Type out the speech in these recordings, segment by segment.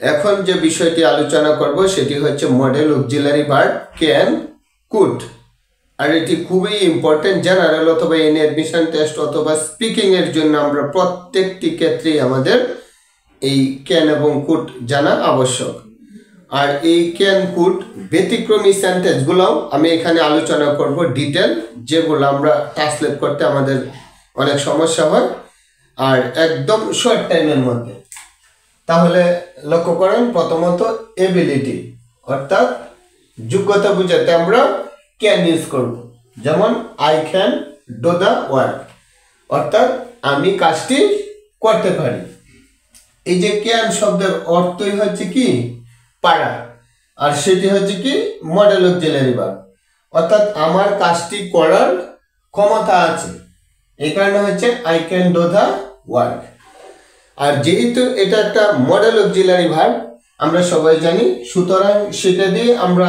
এখন যে বিষয়টি আলোচনা করব সেটি হচ্ছে modal auxiliary verb can could. আর এটি খুবই ইম্পর্টেন্ট জেনারেল অথবা এন অ্যাডমিশন টেস্ট অথবা স্পিকিং এর জন্য আমরা প্রত্যেকটি ক্ষেত্রেই আমাদের এই ক্যান এবং কুড জানা আবশ্যক। আর এই ক্যান কুড ব্যতিক্রমী সেন্টেন্সগুলোও আমি এখানে আলোচনা করব ডিটেল, যেগুলো আমরা ট্রান্সলেট করতে আমাদের অনেক সমস্যা হয় আর একদম শর্ট টাইমের মধ্যে। তাহলে লক্ষ্য করেন, প্রথমত এবিলিটি অর্থাৎ যোগ্যতা বোঝাতে আমরা ক্যান ইউজ করব। যেমন I can do the work, অর্থাৎ আমি কাজটি করতে পারি। এই যে ক্যান শব্দের অর্থই হচ্ছে কি পারা, আর সেটি হচ্ছে কি মডেল অক্সিলারি ভার্ব, অর্থাৎ আমার কাজটি করার ক্ষমতা আছে, এই কারণে হচ্ছে I can do the work. আর যেহেতু এটা একটা মডেল অক্সিলারি ভার্ব আমরা সবাই জানি, সুতরাং সেটা দিয়ে আমরা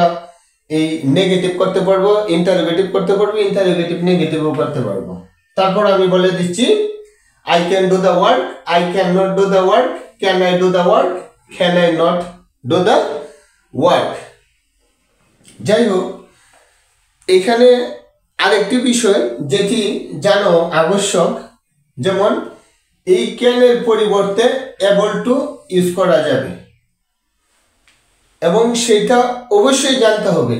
এই নেগেটিভ করতে পারবো, ইন্টারোগেটিভ করতে পারবো, ইন্টারোগেটিভ নেগেটিভও করতে পারবো। তারপর আমি বলে দিচ্ছি I can do the work, I can not do the work, can I do the work, can I not do the work. যাই হোক, এখানে আরেকটি বিষয় যেটি জানো আবশ্যক, যেমন এই ক্যানের পরিবর্তে এবল টু ইউজ করা যাবে, এবং সেটা অবশ্যই জানতে হবে।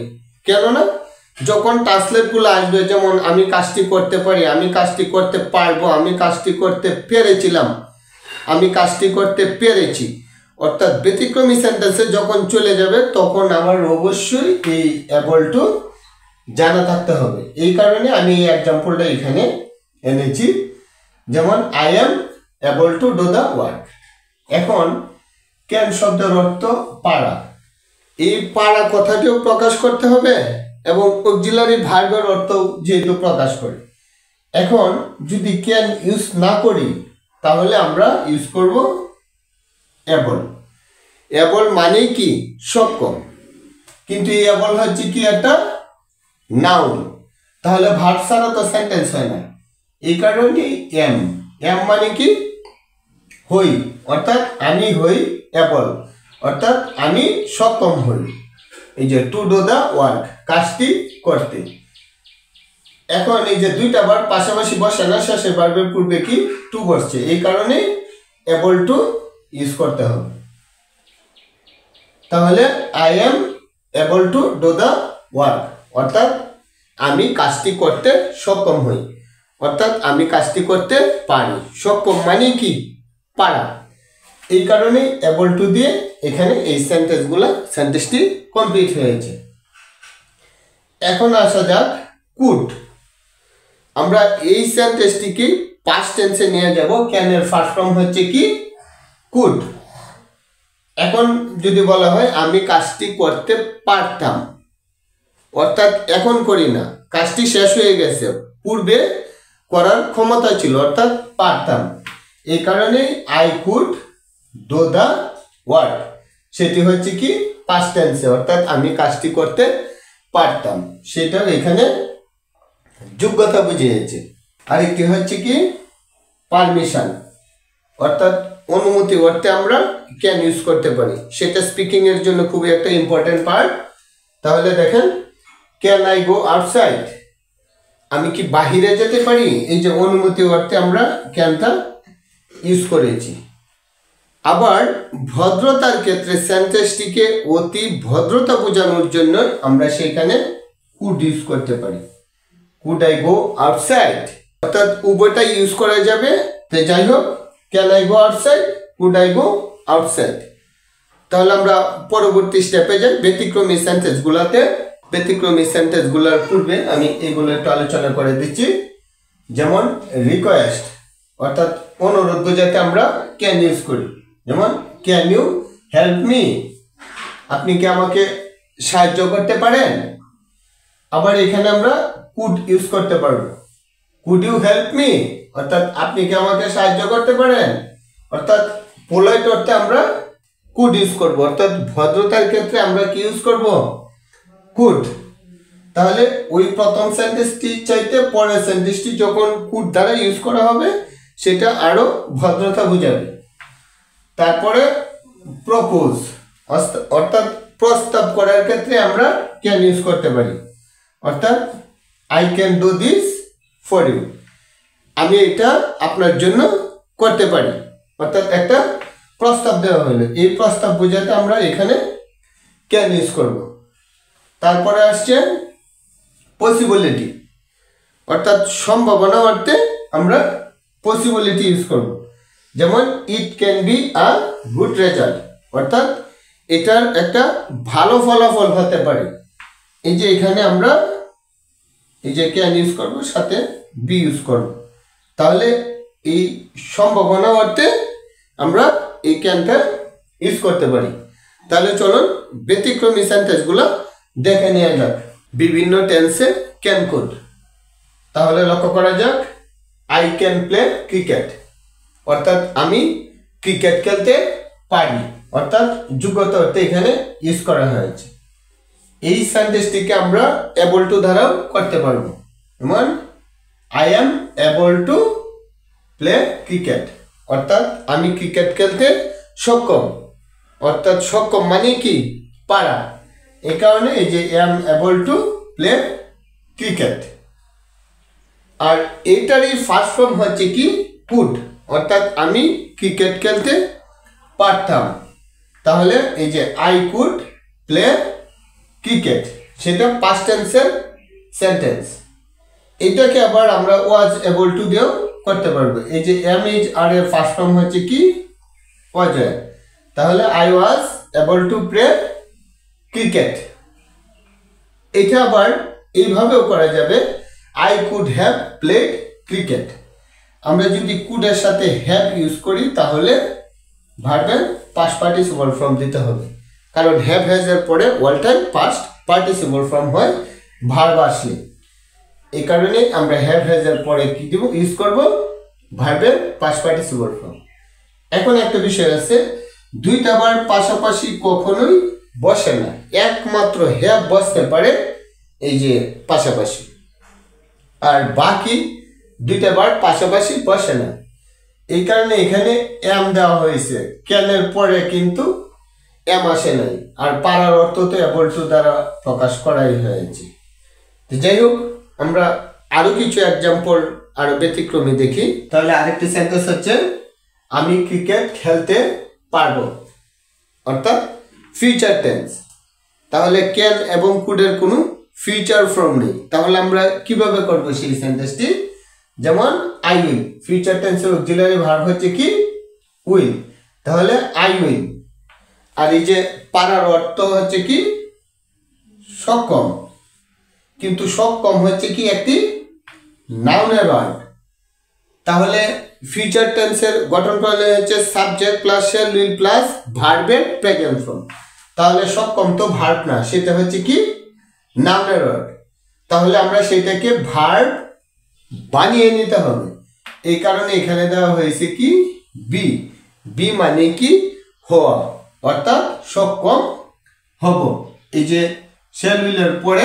কেননা যখন ট্রান্সলেটগুলো আসবে, যেমন আমি কাজটি করতে পারি, আমি কাজটি করতে পারবো, আমি কাজটি করতে পেরেছিলাম, আমি কাজটি করতে পেরেছি, অর্থাৎ ব্যতিক্রমী সেন্টেন্সে যখন চলে যাবে তখন আমার অবশ্যই এই এবল টু জানা থাকতে হবে। এই কারণে আমি এই এক্সাম্পলটা এখানে এনেছি, যেমন I am able to do the work. এখন ক্যান শব্দের অর্থ পারা, এই পারা কথাটিও প্রকাশ করতে হবে এবং অক্সিলারি ভার্বের অর্থ যেহেতু প্রকাশ করে। এখন যদি ক্যান ইউজ না করি তাহলে আমরা ইউজ করব এবল। এবল মানে কি সক্ষম, কিন্তু এই এবল হচ্ছে কি একটা নাউন, তাহলে ভার্ব ছাড়া তো সেন্টেন্স হয় না। এই কারণে এম, এম মানে কি হই, অর্থাৎ আমি হই এবল, অর্থাৎ আমি সক্ষম হই। এই যে টু ডু দ্য ওয়ার্ক, কাজটি করতে। এখন এই যে দুইটা ভার্ব পাশাপাশি বসে না, শেষে ভার্বের পূর্বে কি টু বসছে, এই কারণে এবল টু ইউজ করতে হবে। তাহলে I am able to do the work, অর্থাৎ আমি কাজটি করতে সক্ষম হই, অর্থাৎ আমি কাজটি করতে পারি। সক্ষম মানে কি পারা, এই কারণে এবল টু দিয়ে এখানে এই সেন্টেন্সটি কমপ্লিট হয়েছে। এখন আসা যাক কুড। আমরা এই সেন্টেন্সটিকে পাস্ট টেন্সে নিয়ে যাব, ক্যানের ফার্স্ট ফর্ম হচ্ছে কি কুড। এখন যদি বলা হয় আমি কাজটি করতে পারতাম, অর্থাৎ এখন করি না, কাজটি শেষ হয়ে গেছে, পূর্বে করার ক্ষমতা ছিল, অর্থাৎ পারতাম। এই কারণে I could do the work, সেটি হচ্ছে কি পাস্ট টেন্সে, অর্থাৎ আমি কাজটি করতে পারতাম, সেটা এখানে যোগ্যতা বুঝিয়েছে। আরেকটি হচ্ছে কি পারমিশন, অর্থাৎ অনুমতি অর্থে আমরা ক্যান ইউজ করতে পারি, সেটা স্পিকিং এর জন্য খুবই একটা ইম্পর্টেন্ট পার্ট। তাহলে দেখেন, ক্যান আই গো আউটসাইড, আমি কি বাহিরে যেতে পারি, এই যে অনুমতি অর্থে আমরা ক্যানটা ইউজ করেছি। আবার ভদ্রতার ক্ষেত্রে সেন্টেন্সটিকে অতি ভদ্রতা বোঝানোর জন্য আমরা সেখানে কুড ইউজ করতে পারি, কুড আই গো আউটসাইড, অর্থাৎ উভয়টা ইউজ করা যাবে। তো যাই হোক, can I go outside, could I go outside. তাহলে আমরা পরবর্তী স্টেপে যাই ব্যতিক্রমী সেন্টেন্সগুলোতে। ব্যতিক্রমী সেন্টেন্সগুলোর পূর্বে আমি এগুলো একটু আলোচনা করে দিচ্ছি। যেমন রিকোয়েস্ট, অর্থাৎ অনুরোধ বোঝাতে আমরা ক্যান ইউজ করি, যেমন ক্যান ইউ হেল্প মি, আপনি কি আমাকে সাহায্য করতে পারেন। আবার এখানে আমরা কুড ইউজ করতে পারবো, কুড ইউ হেল্প মি, অর্থাৎ আপনি কি আমাকে সাহায্য করতে পারেন, অর্থাৎ পোলাইট অর্থে আমরা কুড ইউজ করব, অর্থাৎ ভদ্রতার ক্ষেত্রে আমরা কি ইউজ করব কুড। তাহলে ওই প্রথম সেন্টেন্সটি চাইতে পরের সেন্টেন্সটি যখন কুড দ্বারা ইউজ করা হবে সেটা আরো ভদ্রতা বোঝাবে। তারপরে প্রপোজ অর্থাৎ প্রস্তাব করার ক্ষেত্রে আমরা ক্যান ইউজ করতে পারি। অর্থাৎ I can do this for you, আমি এটা আপনার জন্য করতে পারি। অর্থাৎ একটা প্রস্তাব দেওয়া হলো, এই প্রস্তাব বোঝাতে আমরা এখানে ক্যান ইউজ করব। তারপরে আসছে পসিবিলিটি, অর্থাৎ সম্ভাবনা অর্থে আমরা পসিবিলিটি ইউজ করব। যেমন it can be a good result, অর্থাৎ এটার একটা ভালো ফলাফল হতে পারে। এই যে এখানে আমরা এই যে ক্যান ইউজ করব, সাথে বি ইউজ করব, তাহলে এই সম্ভাবনা অর্থে আমরা এই ক্যানটা ইউজ করতে পারি। তাহলে চলুন ব্যতিক্রমী সেন্টেন্সগুলো দেখে নেওয়া যাক বিভিন্ন টেন্সে ক্যান কুড। তাহলে লক্ষ্য করা যাক, আই ক্যান প্লে ক্রিকেট, অর্থাৎ আমি ক্রিকেট খেলতে পারি, অর্থাৎ যোগ্যতা অর্থে এখানে ইউজ করা হয়েছে। এই সেন্টেন্সটিকে আমরা এবল টু দ্বারাও করতে পারবো, যেমন I am able to play cricket, অর্থাৎ আমি ক্রিকেট খেলতে সক্ষম। অর্থাৎ সক্ষম মানে কি, পারা। এই কারণে এই যে am able to play cricket. আর এইটারই ফার্স্ট ফর্ম হচ্ছে কি কুড, অর্থাৎ আমি ক্রিকেট খেলতে পারতাম। তাহলে এই যে আই কুড প্লে ক্রিকেট, সেটা পাস্ট টেন্সের সেন্টেন্স। এটাকে আবার আমরা ওয়াজ এবল টু দিয়েও করতে পারবো। এই যে এম ইজ আর এর ফার্স্ট ফর্ম হচ্ছে কি ওয়াজ, তাহলে I was able to play cricket. এটা আবার এইভাবেও করা যাবে, I could have played cricket. আমরা যদি কুডের সাথে হ্যাভ ইউজ করি তাহলে ভার্বের পাস্ট পার্টিসিপল ফর্ম দিতে হবে, কারণ হ্যাভ হ্যাজ এর পরে all time past participle form হয় ভার্ব আসলে। এই কারণে আমরা হ্যাভ হ্যাজ এর পরে কি দেব, ইউজ করব ভার্বের পাস্ট পার্টিসিপল ফর্ম। এখন একটা বিষয় আছে, দুইটা বার পাশাপাশি কখনোই বসে না, একমাত্র হ্যাভ বসতে পারে এই যে পাশাপাশি, আর বাকি দুইটা বার পাশাপাশি বসে না। এই কারণে এখানে এম দেওয়া হয়েছে, ক্যানের পরে কিন্তু এম আসে নাই, আর পারার অর্থ তো এবল টু দ্বারা প্রকাশ করাই হয়েছে। যাই হোক, আমরা আরো কিছু এক্সাম্পল আরো ব্যতিক্রমী দেখি। তাহলে আরেকটি সেন্টেন্স হচ্ছে আমি ক্রিকেট খেলতে পারবো, অর্থাৎ ফিউচার টেন্স। তাহলে ক্যান এবং কুডের কোনো ফিউচার ফর্ম নেই, তাহলে আমরা কিভাবে করব সেই সেন্টেন্সটি, যেমন আই উইল, ফিউচার টেন্সের অক্সিলারি ভার্ব হচ্ছে কি উইল, তাহলে আই উইল। আর এই যে পারার অর্থ হচ্ছে কি সক্ষম, কিন্তু সক্ষম হচ্ছে কি একটি নাউনের ভার্ব। তাহলে ফিউচার টেন্সের গঠন প্রণালী হচ্ছে subject plus shall will plus ভার্বের প্রেজেন্ট ফর্ম। তাহলে সক্ষম তো ভার্ব না, সেটা হচ্ছে কি নাউনের ভার্ব। তাহলে আমরা সেটাকে ভার্ব বানিয়ে নিতে হবে। এই কারণে এখানে দেওয়া হয়েছে কি বি, বি মানে কি হওয়া, অর্থাৎ সক্ষম হব। এই যে শ্যাল উইলের পরে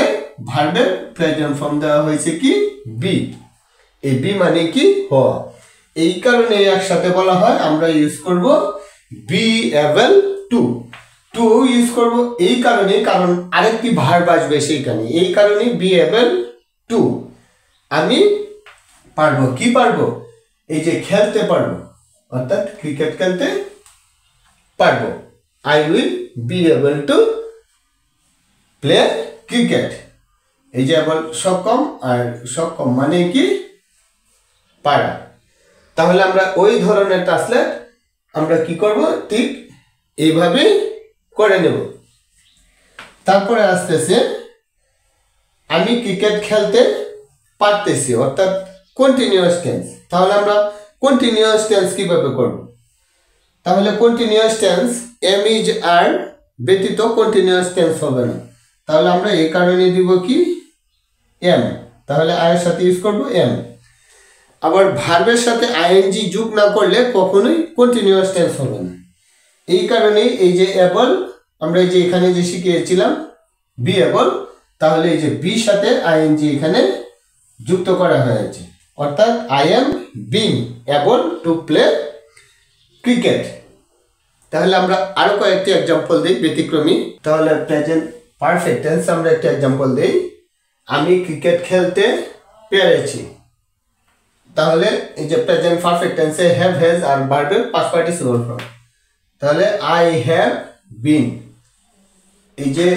ভার্বের প্রেজেন্ট ফর্ম দেওয়া হয়েছে কি বি, এই বি মানে কি হওয়া। এই কারণে একসাথে বলা হয় আমরা ইউজ করব be able to. To use করব এই কারণে, কারণ আরেকটি ভার্ব আসবে সেইখানে, এই কারণে বি এবল টু। আমি পারবো, কি পারবো, এই যে খেলতে পারবো, অর্থাৎ ক্রিকেট খেলতে পারবো। I will be able to play cricket. এই যে আবার সক্ষম, আর সক্ষম মানে কি পারা। তাহলে আমরা ওই ধরনের ট্রান্সলেট আমরা কি করব, ঠিক এইভাবে করে নেব। তারপরে আসতেছে আমি ক্রিকেট খেলতে পারতেছি, অর্থাৎ কন্টিনিউয়াস টেন্স। তাহলে আমরা কন্টিনিউয়াস টেন্স কিভাবে করব, তাহলে কন্টিনিউয়াস টেন্স এম ইজ আর ব্যতীত কন্টিনিউয়াস টেন্স হবে না। তাহলে আমরা এই কারণে দিব কি এম, তাহলে আয়ের সাথে ইউজ করব এম। আবার ভার্বের সাথে আইএনজি যোগ না করলে কখনোই কন্টিনিউয়াস টেন্স হবে না। এই কারণে এই যে এবল, আমরা এই যে এখানে যে শিখিয়েছিলাম বি এবল, তাহলে এই যে বি সাথে আইএনজি এখানে যুক্ত করা হয়েছে, অর্থাৎ I am being able to play cricket. তাহলে আমরা আরো কয়েকটি एग्जांपल দেই ব্যতিক্রমী। তাহলে প্রেজেন্ট পারফেক্ট টেন্স আমরা একটা एग्जांपल দেই, আমি ক্রিকেট খেলতে পেরেছি। তাহলে এই যে প্রেজেন্ট পারফেক্ট টেন্সে হ্যাভ হ্যাজ আর ভার্বের পাস্ট পার্টিসিপল ফর্ম। তাহলে আই হ্যাভ বিন, এই যে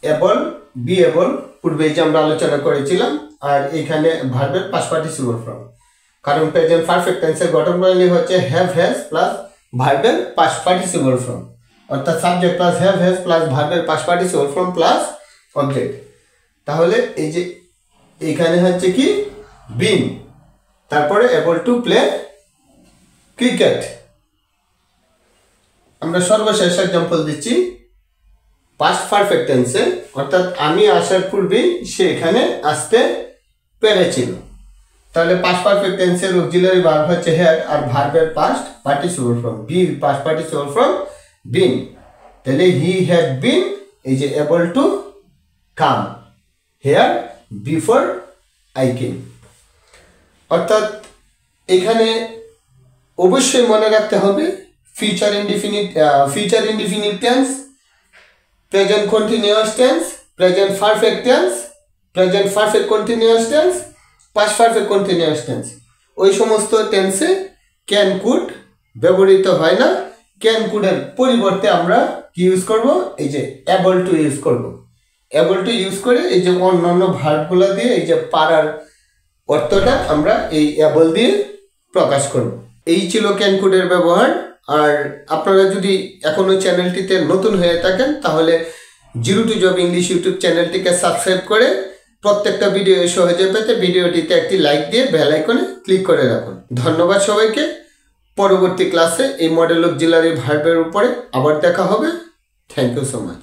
এবল বি এবল পূর্বে যে আমরা আলোচনা করেছিলাম, আর এখানে ভার্বের পাস্ট পার্টিসিপল ফর্ম। কারণ প্রেজেন্ট পারফেক্ট টেন্সের গঠন প্রণালী হচ্ছে হ্যাভ হ্যাজ প্লাস ভার্বের পাস্ট পার্টিসিপল ফর্ম, অর্থাৎ subject plus have has plus ভার্বের past participle form plus object. তাহলে এই যে এখানে হচ্ছে কি বিন, তারপরে এবল টু প্লে ক্রিকেট। আমরা সর্বশেষ एग्जांपल দিচ্ছি পাস্ট পারফেক্ট টেন্সে, অর্থাৎ আমি আসার পূর্বেই সে এখানে আসতে পেরেছিল। তাহলে পাস্ট পারফেক্ট টেন্সের অক্সিলারি ভার্ব হচ্ছে হ্যাড আর ভার্বের past participle form be past participle form been. তাহলে হি হ্যাড বিন এই যে able to come here before I came. অর্থাৎ এখানে অবশ্যই মনে রাখতে হবে future indefinite tense, present continuous tense, present perfect tense, present perfect continuous tense, past perfect continuous tense. ওই সমস্ত টেন্সে ক্যান কুড ব্যবহৃত হয় না। ক্যান কুডের পরিবর্তে আমরা কি ইউজ করব, এই যে এবল টু ইউজ করব। এবল টু ইউজ করে এই যে অন্যান্য ভার্বগুলো দিয়ে এই যে পারার অর্থটা আমরা এই এবল দিয়ে প্রকাশ করব। এই ছিল ক্যান কুডের ব্যবহার। আর আপনারা যদি এখনো চ্যানেলটিতে নতুন হয়ে থাকেন তাহলে zero to job English YouTube চ্যানেলটিকে সাবস্ক্রাইব করে প্রত্যেকটা ভিডিও সহজে পেতে ভিডিওটিতে একটি লাইক দিয়ে বেল আইকনে ক্লিক করে রাখুন। ধন্যবাদ সবাইকে। পরবর্তী ক্লাসে এই মডেল অক্সিলারি ভার্বের উপরে আবার দেখা হবে। Thank you so much.